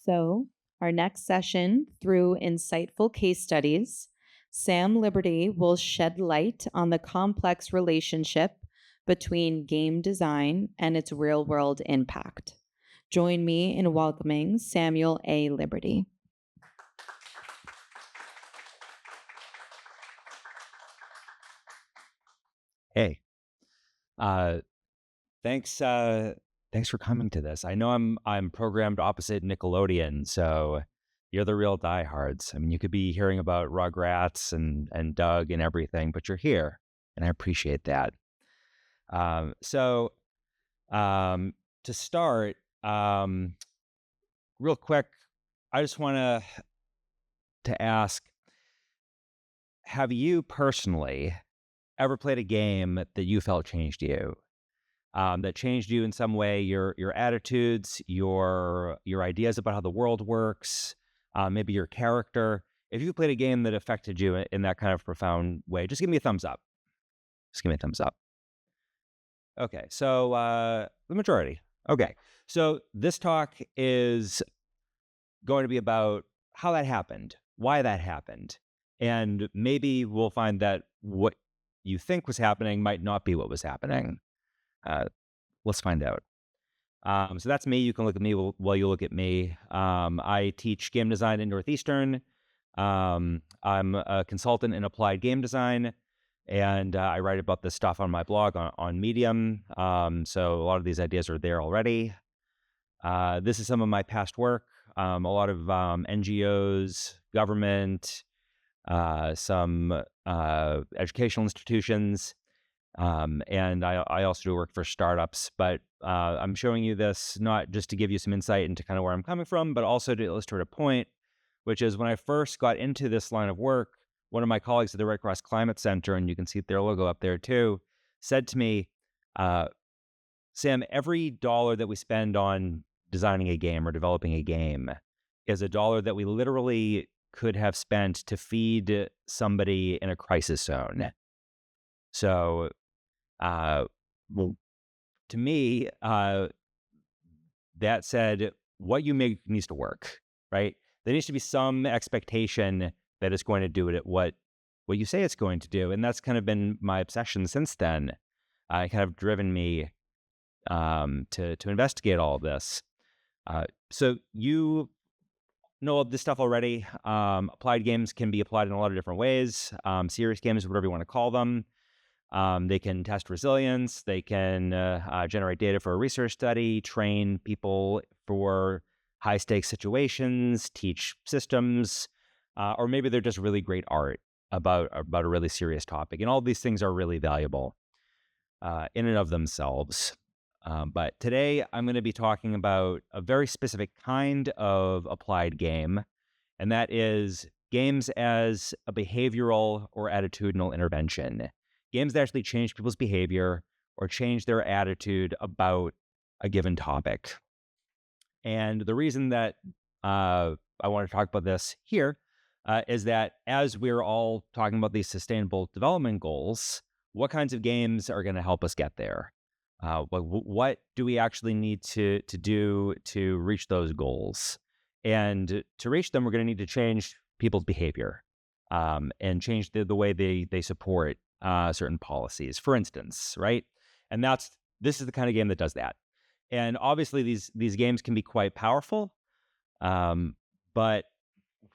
So, our next session, through insightful case studies, Sam Liberty will shed light on the complex relationship between game design and its real world impact. Join me in welcoming Samuel A. Liberty. Hey, uh, thanks. Thanks for coming to this. I know I'm programmed opposite Nickelodeon, so you're the real diehards. I mean, you could be hearing about Rugrats and Doug and everything, but you're here, and I appreciate that. So to start, real quick, I just want to ask: have you personally ever played a game that you felt changed you? That changed you in some way, your attitudes, your ideas about how the world works, maybe your character. If you played a game that affected you in that kind of profound way, just give me a thumbs up. Just give me a thumbs up. Okay, so the majority. Okay, so this talk is going to be about how that happened, why that happened, and maybe we'll find that what you think was happening might not be what was happening. Uh, let's find out. So that's me. You can look at me while you look at me. I teach game design at Northeastern. I'm a consultant in applied game design, and I write about this stuff on my blog on Medium. So a lot of these ideas are there already. This is some of my past work. A lot of NGOs, government, some educational institutions. And I also do work for startups, but I'm showing you this not just to give you some insight into kind of where I'm coming from, but also to illustrate a point, which is when I first got into this line of work, one of my colleagues at the Red Cross Climate Center, and you can see their logo up there too, said to me, Sam, every dollar that we spend on designing a game or developing a game is a dollar that we literally could have spent to feed somebody in a crisis zone. So, uh, well, to me, that said, what you make needs to work, right? There needs to be some expectation that it's going to do it at what you say it's going to do, and that's kind of been my obsession since then. Kind of driven me to investigate all of this. So you know all this stuff already. Applied games can be applied in a lot of different ways. Serious games, whatever you want to call them. They can test resilience. They can generate data for a research study, train people for high stakes situations, teach systems, or maybe they're just really great art about a really serious topic. And all of these things are really valuable in and of themselves. But today I'm going to be talking about a very specific kind of applied game, and that is games as a behavioral or attitudinal intervention. Games that actually change people's behavior or change their attitude about a given topic. And the reason that I want to talk about this here is that as we're all talking about these sustainable development goals, what kinds of games are going to help us get there? What do we actually need to do to reach those goals? And to reach them, we're going to need to change people's behavior and change the way they support certain policies, for instance, right? And this is the kind of game that does that. And obviously, these games can be quite powerful, but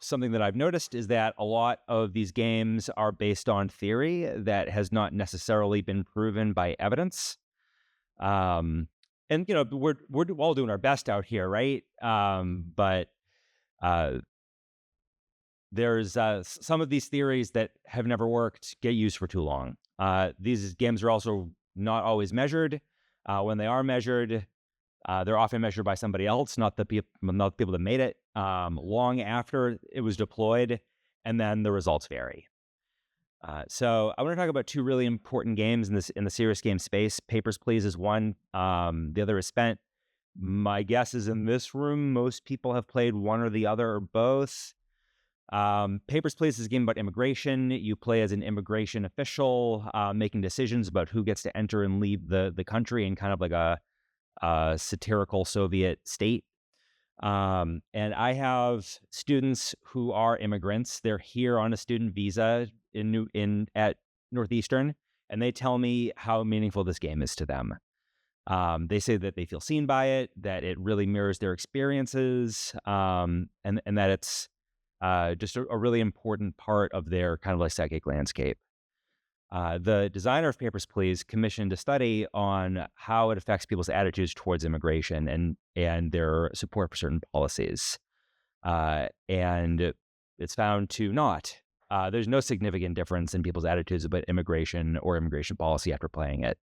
something that I've noticed is that a lot of these games are based on theory that has not necessarily been proven by evidence. And we're all doing our best out here, right? But uh, there's some of these theories that have never worked get used for too long. These games are also not always measured. When they are measured, they're often measured by somebody else, not the people that made it, long after it was deployed, and then the results vary. So I want to talk about two really important games in the serious game space. Papers, Please is one. The other is Spent. My guess is in this room, most people have played one or the other or both. Papers, Please is a game about immigration. You play as an immigration official, making decisions about who gets to enter and leave the country in kind of like a satirical Soviet state. And I have students who are immigrants. They're here on a student visa at Northeastern, and they tell me how meaningful this game is to them. They say that they feel seen by it, that it really mirrors their experiences, and that it's just a really important part of their kind of like psychic landscape. The designer of Papers, Please commissioned a study on how it affects people's attitudes towards immigration and their support for certain policies. And it's found to not. There's no significant difference in people's attitudes about immigration or immigration policy after playing it.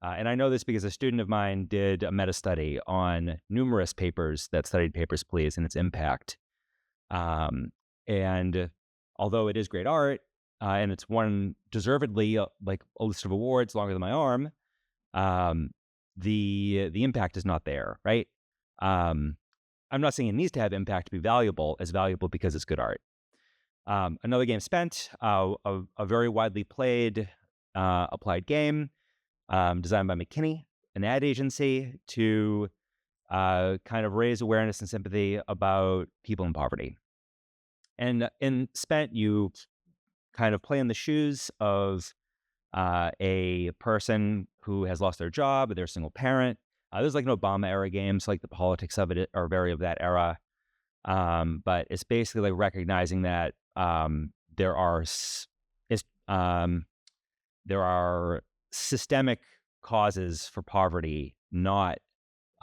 And I know this because a student of mine did a meta study on numerous papers that studied Papers, Please and its impact. Um, and although it is great art, and it's won deservedly like a list of awards longer than my arm, um, the impact is not there, right? Um, I'm not saying it needs to have impact to be valuable, as valuable because it's good art. Another game, Spent, a very widely played applied game, designed by McKinney, an ad agency, to kind of raise awareness and sympathy about people in poverty. And in Spent, you kind of play in the shoes of a person who has lost their job, they're a single parent. There's like an Obama era game, so like the politics of it are very of that era. But it's basically like recognizing that there are there are systemic causes for poverty, not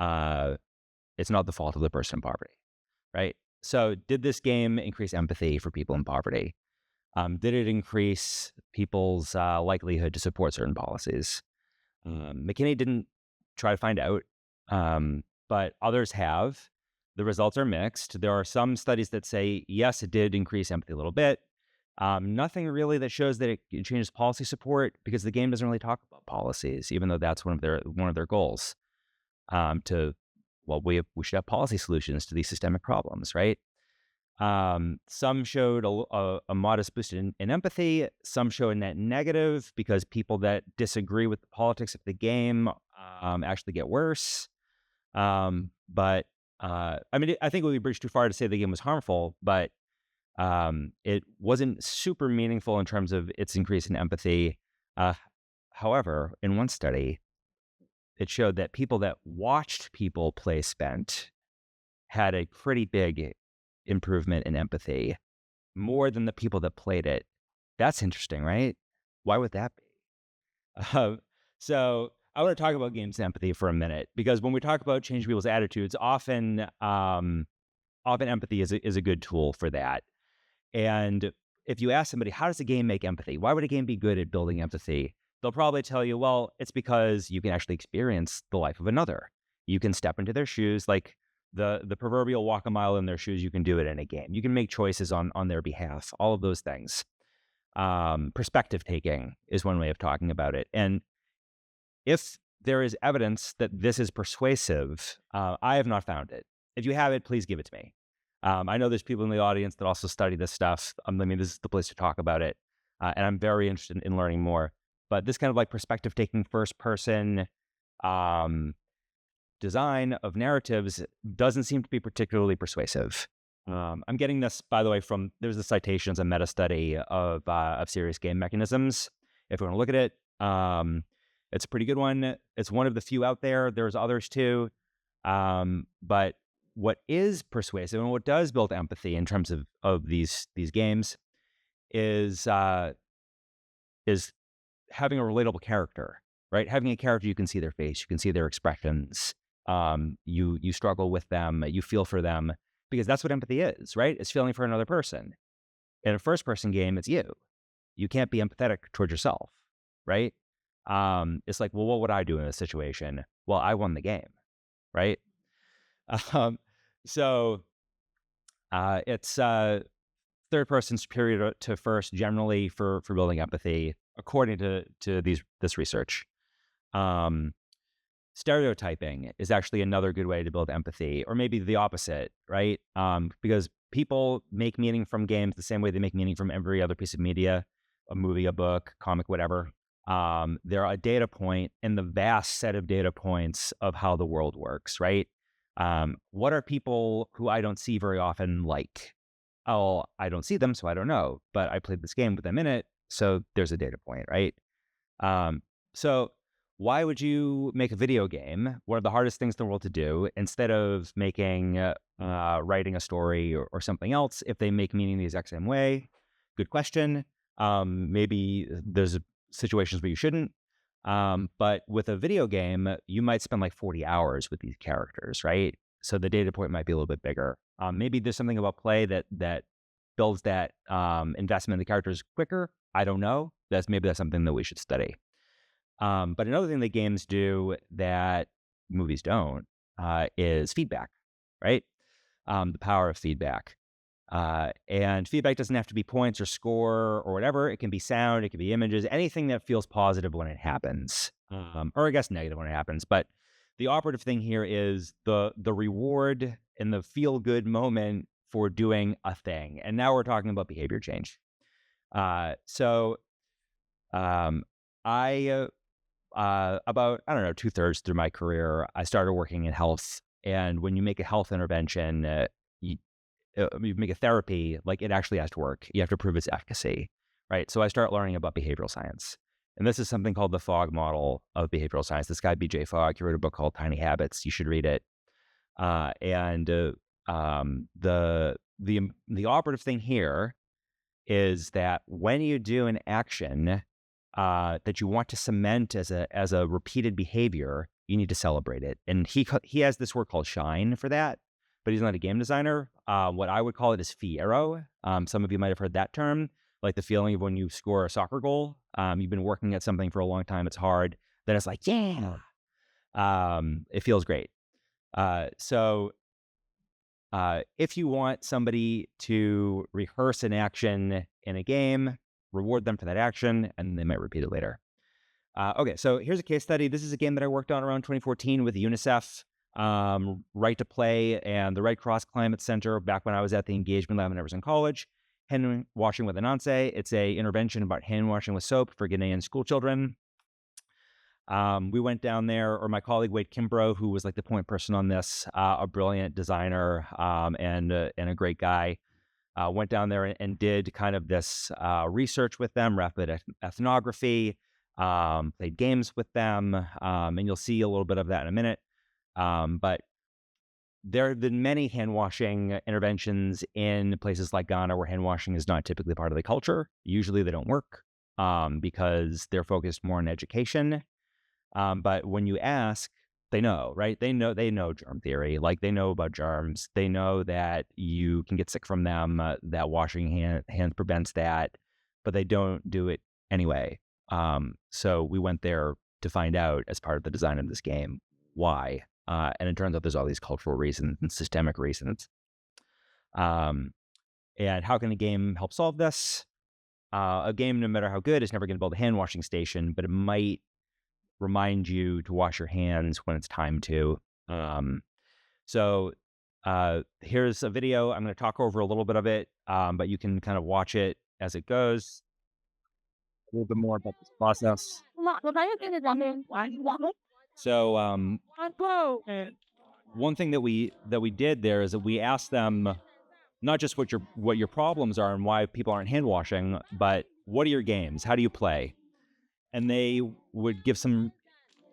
it's not the fault of the person in poverty, right? So, did this game increase empathy for people in poverty? Did it increase people's likelihood to support certain policies? McKinney didn't try to find out, but others have. The results are mixed. There are some studies that say, yes, it did increase empathy a little bit. Nothing really that shows that it changes policy support because the game doesn't really talk about policies, even though that's one of their goals. To well, we should have policy solutions to these systemic problems, right? Some showed a modest boost in empathy. Some show a net negative because people that disagree with the politics of the game actually get worse. But I mean, I think it would be a bridge too far to say the game was harmful, but it wasn't super meaningful in terms of its increase in empathy. Uh, However, in one study, it showed that people that watched people play Spent had a pretty big improvement in empathy, more than the people that played it. That's interesting, right? Why would that be? Uh, so I want to talk about games empathy for a minute because when we talk about changing people's attitudes, often empathy is a good tool for that. And if you ask somebody, how does a game make empathy? Why would a game be good at building empathy? They'll probably tell you, well, it's because you can actually experience the life of another. You can step into their shoes, like the proverbial walk a mile in their shoes. You can do it in a game. You can make choices on their behalf. All of those things. Perspective taking is one way of talking about it. And if there is evidence that this is persuasive, I have not found it. If you have it, please give it to me. I know there's people in the audience that also study this stuff. I mean, this is the place to talk about it. And I'm very interested in learning more. But this kind of like perspective taking first person um, design of narratives doesn't seem to be particularly persuasive. I'm getting this, by the way, from there's the citations, a meta study of serious game mechanisms. If you want to look at it, it's a pretty good one. It's one of the few out there. There's others too. But what is persuasive and what does build empathy in terms of these games is having a relatable character, right? Having a character you can see their face, you can see their expressions. You struggle with them, you feel for them, because that's what empathy is, right? It's feeling for another person. In a first person game, it's you. You can't be empathetic towards yourself, right? It's like, well, what would I do in this situation? Well, I won the game, right? Um, so it's third person superior to first generally for building empathy, according to this research. Um, Stereotyping is actually another good way to build empathy, or maybe the opposite, right? Because people make meaning from games the same way they make meaning from every other piece of media, a movie, a book, comic, whatever. They're a data point in the vast set of data points of how the world works, right? What are people who I don't see very often like? Oh, I don't see them, so I don't know. But I played this game with them in it, so there's a data point, right? Um, so why would you make a video game? One of the hardest things in the world to do, instead of making writing a story or something else, if they make meaning the exact same way? Good question. Maybe there's situations where you shouldn't. But with a video game, you might spend like 40 hours with these characters, right? So the data point might be a little bit bigger. Maybe there's something about play that builds that investment in the characters quicker. I don't know. That's something that we should study. But another thing that games do that movies don't is feedback, right? The power of feedback. And feedback doesn't have to be points or score or whatever. It can be sound, it can be images, anything that feels positive when it happens, or I guess negative when it happens. But the operative thing here is the reward and the feel good moment for doing a thing. And now we're talking about behavior change. So I about I don't know 2/3 through my career, I started working in health. And when you make a health intervention, you you make a therapy, like it actually has to work. You have to prove its efficacy, right? So I start learning about behavioral science. And this is something called the Fogg model of behavioral science. This guy, BJ Fogg, he wrote a book called Tiny Habits. You should read it. And the operative thing here is that when you do an action that you want to cement as a repeated behavior, you need to celebrate it. And he has this word called shine for that, but he's not a game designer. What I would call it is fiero. Some of you might have heard that term, like the feeling of when you score a soccer goal. You've been working at something for a long time, it's hard. Then it's like, yeah, it feels great. So if you want somebody to rehearse an action in a game, reward them for that action, and they might repeat it later. Okay, so here's a case study. This is a game that I worked on around 2014 with UNICEF, Right to Play, and the Red Cross Climate Center back when I was at the engagement lab when I was in college. Hand washing with Ananse. It's a intervention about hand washing with soap for Ghanaian school children. We went down there, or my colleague Wade Kimbrough, who was like the point person on this, a brilliant designer and a great guy, went down there and did kind of this research with them, rapid ethnography, played games with them, and you'll see a little bit of that in a minute. But there have been many hand washing interventions in places like Ghana where hand washing is not typically part of the culture. Usually they don't work because they're focused more on education. But when you ask, they know, right? They know germ theory. Like they know about germs. They know that you can get sick from them, that washing hands prevents that, but they don't do it anyway. So we went there to find out as part of the design of this game why. And it turns out there's all these cultural reasons and systemic reasons. And how can a game help solve this? A game, no matter how good, is never going to build a hand washing station, but it might remind you to wash your hands when it's time to. So here's a video. I'm going to talk over a little bit of it, but you can kind of watch it as it goes. A little bit more about this process. So one thing that we did there is that we asked them not just what your problems are and why people aren't hand washing, but what are your games? How do you play? And they would give some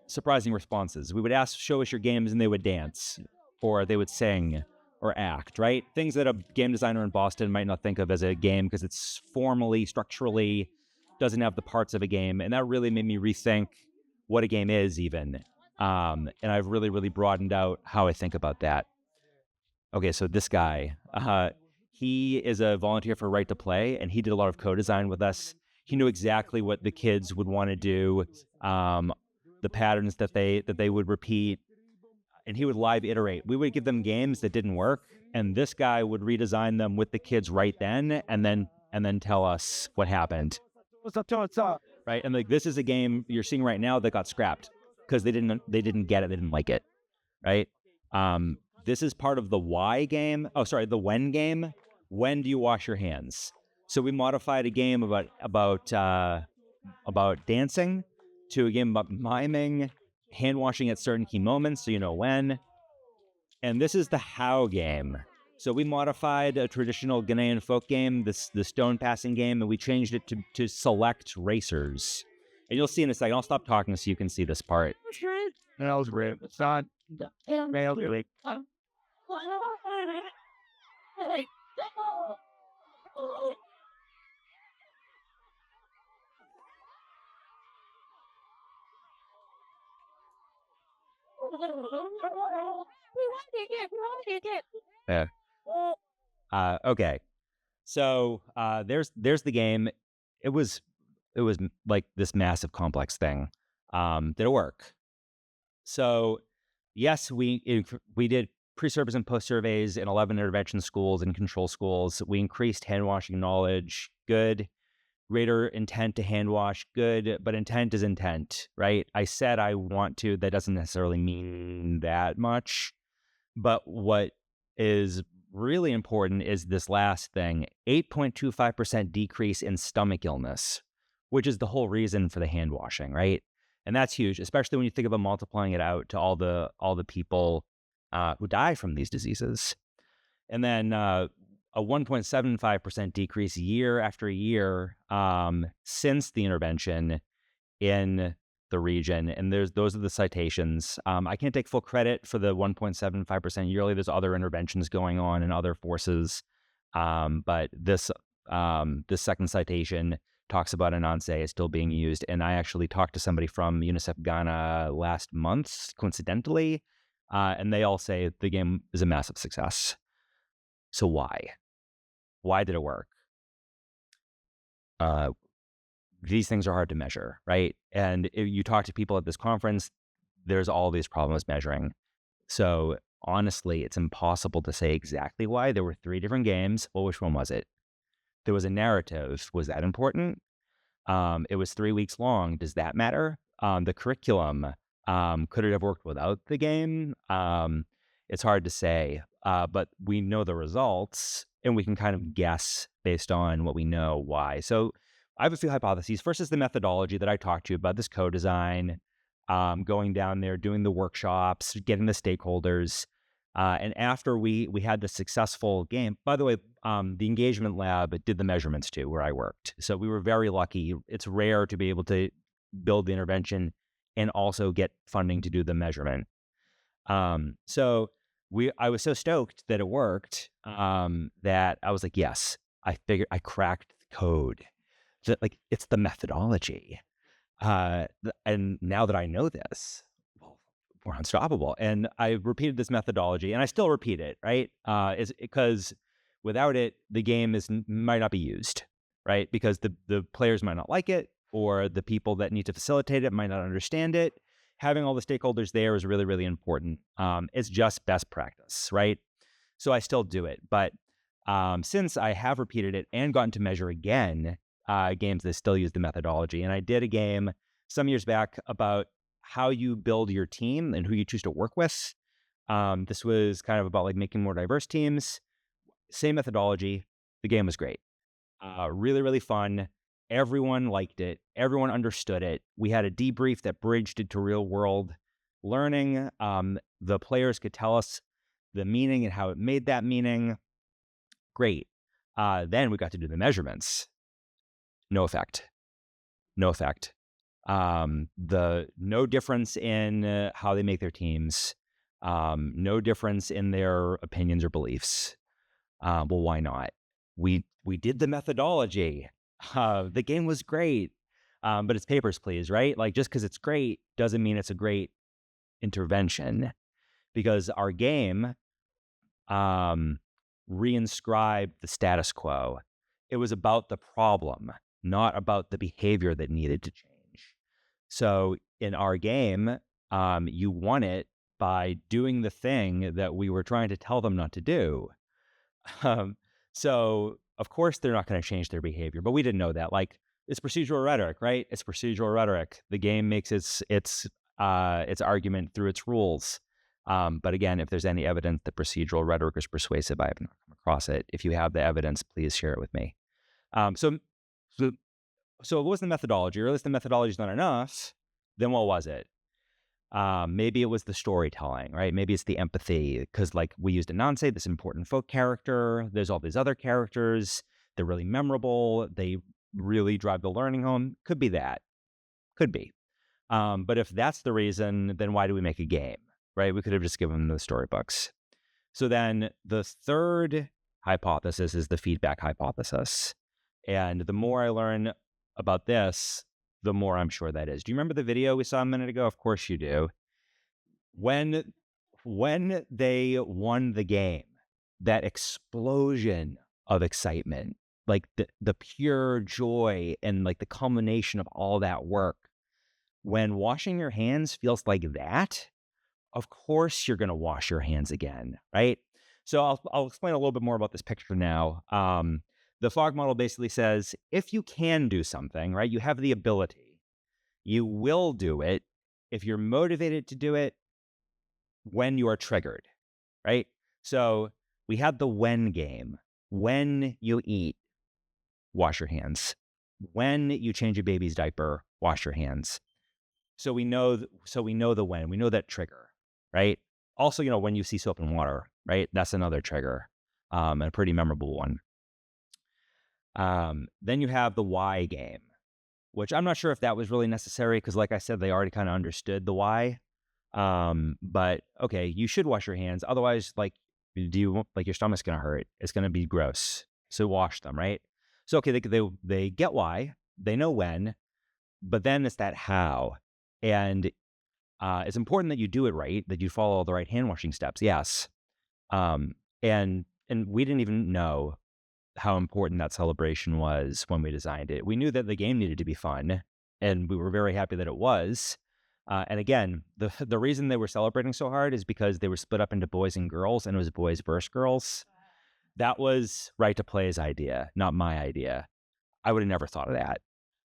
surprising responses. We would ask, show us your games, and they would dance, or they would sing, or act, right? Things that a game designer in Boston might not think of as a game because it's formally, structurally, doesn't have the parts of a game. And that really made me rethink what a game is, even. And I've really, really broadened out how I think about that. Okay, so this guy, he is a volunteer for Right to Play, and he did a lot of co-design with us. He knew exactly what the kids would want to do, the patterns that they would repeat, and he would live iterate. We would give them games that didn't work, and this guy would redesign them with the kids right then, and then tell us what happened. What's up? Right, and like this is a game you're seeing right now that got scrapped because they didn't get it, they didn't like it, right? This is part of the why game. Oh, sorry, the when game. When do you wash your hands? So we modified a game about dancing to a game about miming hand washing at certain key moments, so you know when. And this is the how game. So we modified a traditional Ghanaian folk game, the stone passing game, and we changed it to select racers. And you'll see in a second. I'll stop talking so you can see this part. That was great. It's not male really. Yeah. Okay. So there's the game. It was like this massive complex thing. Did it work? So yes, we did pre-service and post-surveys in 11 intervention schools and control schools. We increased hand washing knowledge. Good. Greater intent to hand wash. Good. But intent is intent, right? I said I want to. That doesn't necessarily mean that much. But what is really important is this last thing, 8.25% decrease in stomach illness, which is the whole reason for the hand washing, right? And that's huge, especially when you think about multiplying it out to all the people who die from these diseases. And then a 1.75% decrease year after year since the intervention in the region. And those are the citations. I can't take full credit for the 1.75% yearly. There's other interventions going on and other forces. But this second citation talks about Ananse is still being used. And I actually talked to somebody from UNICEF Ghana last month, coincidentally, and they all say the game is a massive success. So why? Why did it work? These things are hard to measure, right? And if you talk to people at this conference, there's all these problems measuring. So honestly, it's impossible to say exactly why. There were 3 different games. Well, which one was it? There was a narrative. Was that important? It was 3 weeks long. Does that matter? The curriculum, could it have worked without the game? It's hard to say, but we know the results and we can kind of guess based on what we know why. So I have a few hypotheses. First is the methodology that I talked to you about, this co-design, going down there, doing the workshops, getting the stakeholders. And after we had the successful game, by the way, the engagement lab did the measurements too, where I worked. So we were very lucky. It's rare to be able to build the intervention and also get funding to do the measurement. So I was so stoked that it worked, that I was like, yes, I figured I cracked the code. That like it's the methodology. And now that I know this, well, we're unstoppable. And I repeated this methodology, and I still repeat it, right? Is because without it, the game might not be used, right? Because the players might not like it, or the people that need to facilitate it might not understand it. Having all the stakeholders there is really, really important. It's just best practice, right? So I still do it. But since I have repeated it and gotten to measure again, games that still use the methodology. And I did a game some years back about how you build your team and who you choose to work with. This was kind of about like making more diverse teams. Same methodology. The game was great. Really, really fun. Everyone liked it. Everyone understood it. We had a debrief that bridged it to real world learning. The players could tell us the meaning and how it made that meaning. Great. Then we got to do the measurements. No effect. No effect. No difference in how they make their teams. No difference in their opinions or beliefs. Well, why not? We did the methodology. The game was great, but it's papers, please, right? Like just because it's great doesn't mean it's a great intervention, because our game reinscribed the status quo. It was about the problem, not about the behavior that needed to change. So in our game, you won it by doing the thing that we were trying to tell them not to do. So of course they're not going to change their behavior, but we didn't know that. Like it's procedural rhetoric, right? It's procedural rhetoric. The game makes its argument through its rules. But again, if there's any evidence that procedural rhetoric is persuasive, I have not come across it. If you have the evidence, please share it with me. So it wasn't the methodology, or at least the methodology is not enough. Then what was it? Maybe it was the storytelling, right? Maybe it's the empathy because like we used Anansi, this important folk character. There's all these other characters. They're really memorable. They really drive the learning home. Could be that. Could be. But if that's the reason, then why do we make a game, right? We could have just given them the storybooks. So then the third hypothesis is the feedback hypothesis. And the more I learn about this, the more I'm sure that is. Do you remember the video we saw a minute ago? Of course you do. When they won the game, that explosion of excitement, like the pure joy and like the culmination of all that work, when washing your hands feels like that, of course you're going to wash your hands again, right? So I'll explain a little bit more about this picture now. The fog model basically says if you can do something, right, you have the ability, you will do it if you're motivated to do it when you are triggered, right? So we had the when game. When you eat, wash your hands. When you change a baby's diaper, wash your hands. So we know the when. We know that trigger, right? Also, when you see soap and water, right? That's another trigger, and a pretty memorable one. Then you have the why game, which I'm not sure if that was really necessary because, like I said, they already kind of understood the why. But okay, you should wash your hands. Otherwise, like, your stomach's gonna hurt. It's gonna be gross. So wash them, right? So okay, they get why, they know when, but then it's that how, and it's important that you do it right, that you follow the right hand washing steps. Yes, and we didn't even know how important that celebration was when we designed it. We knew that the game needed to be fun, and we were very happy that it was. And again, the reason they were celebrating so hard is because they were split up into boys and girls, and it was boys versus girls. That was Right to Play's idea, not my idea. I would have never thought of that.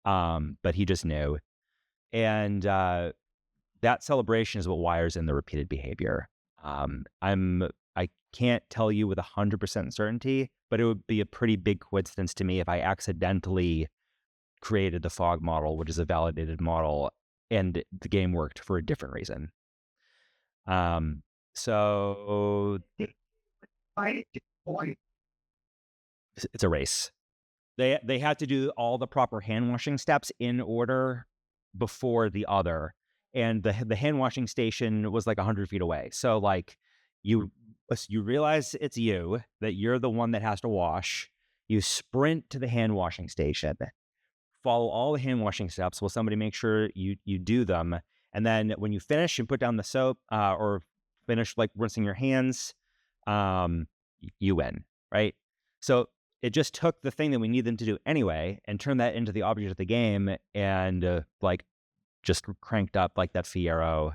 But he just knew. And that celebration is what wires in the repeated behavior. I can't tell you with 100% certainty, but it would be a pretty big coincidence to me if I accidentally created the fog model, which is a validated model, and the game worked for a different reason. So it's a race. They had to do all the proper hand washing steps in order before the other, and the hand washing station was like 100 feet away. So like you realize it's you, that you're the one that has to wash. You sprint to the hand washing station, follow all the hand washing steps. Will somebody make sure you do them? And then when you finish and put down the soap, or finish like rinsing your hands, you win, right? So it just took the thing that we need them to do anyway and turned that into the object of the game, and like just cranked up like that Fiero.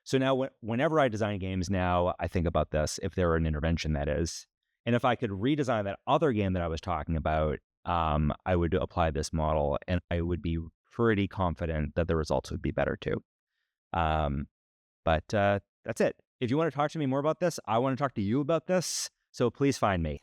So now whenever I design games now, I think about this, if there were an intervention, that is. And if I could redesign that other game that I was talking about, I would apply this model, and I would be pretty confident that the results would be better too. But that's it. If you want to talk to me more about this, I want to talk to you about this. So please find me.